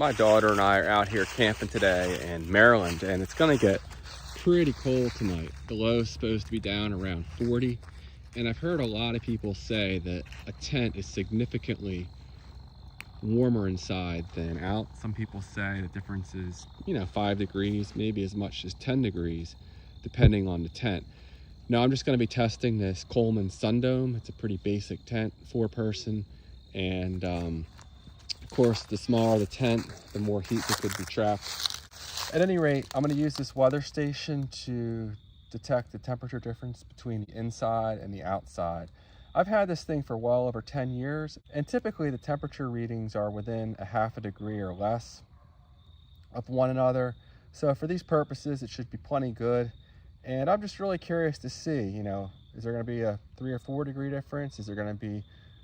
My daughter and I are out here camping today in Maryland, and it's gonna get pretty cold tonight. The low is supposed to be down around 40, and I've heard a lot of people say that a tent is significantly warmer inside than out. Some people say the difference is, 5 degrees, maybe as much as 10 degrees, depending on the tent. Now I'm just gonna be testing this Coleman Sundome. It's a pretty basic tent, 4-person, and of course, the smaller the tent, the more heat that could be trapped. At any rate, I'm going to use this weather station to detect the temperature difference between the inside and the outside. I've had this thing for well over 10 years, and typically the temperature readings are within a half a degree or less of one another. So for these purposes, it should be plenty good. And I'm just really curious to see, is there going to be a 3 or 4 degree difference? Is there going to be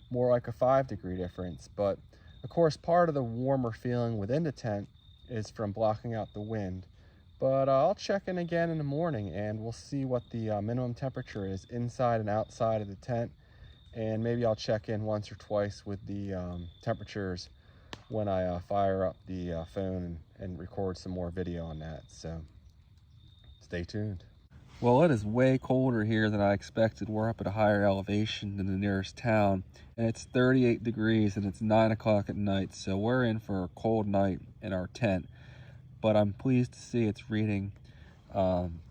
more like a 5 degree difference? But of course, part of the warmer feeling within the tent is from blocking out the wind. But I'll check in again in the morning and we'll see what the minimum temperature is inside and outside of the tent. And maybe I'll check in once or twice with the temperatures when I fire up the phone and record some more video on that. So stay tuned. Well, it is way colder here than I expected. We're up at a higher elevation than the nearest town, and it's 38 degrees and it's 9 o'clock at night, so we're in for a cold night in our tent. But I'm pleased to see it's reading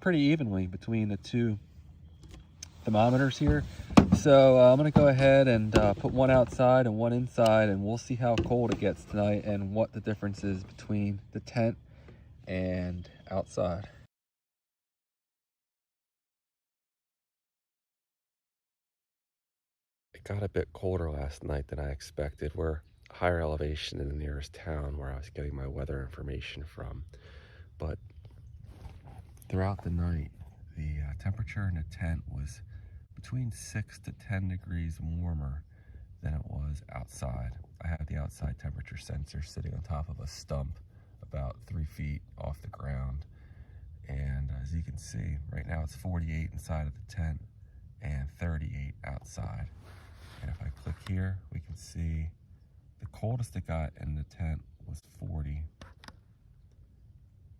pretty evenly between the two thermometers here. So I'm gonna go ahead and put one outside and one inside, and we'll see how cold it gets tonight and what the difference is between the tent and outside. It got a bit colder last night than I expected. We're higher elevation in the nearest town where I was getting my weather information from. But throughout the night, the temperature in the tent was between 6 to 10 degrees warmer than it was outside. I have the outside temperature sensor sitting on top of a stump about 3 feet off the ground. And as you can see, right now it's 48 inside of the tent and 38 outside. And if I click here, we can see the coldest it got in the tent was 40.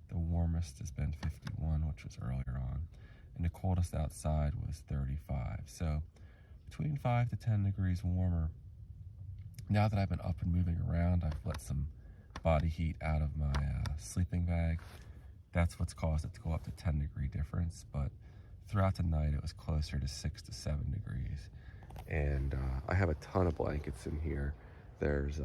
The warmest has been 51, which was earlier on. And the coldest outside was 35. So between 5 to 10 degrees warmer. Now that I've been up and moving around, I've let some body heat out of my sleeping bag. That's what's caused it to go up to 10-degree difference. But throughout the night, it was closer to 6 to 7 degrees. And I have a ton of blankets in here. There's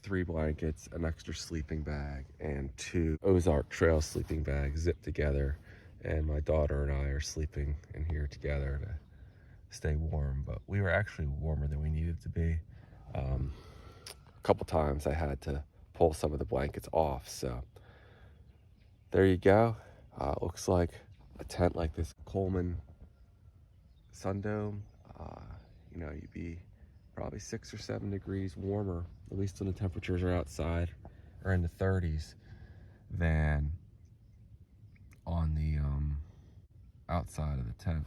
3 blankets, an extra sleeping bag, and 2 Ozark Trail sleeping bags zipped together. And my daughter and I are sleeping in here together to stay warm. But we were actually warmer than we needed to be. A couple times I had to pull some of the blankets off. So there you go. Looks like a tent like this Coleman Sundome. You'd be probably 6 or 7 degrees warmer, at least when the temperatures are outside or in the 30s, than on the outside of the tent.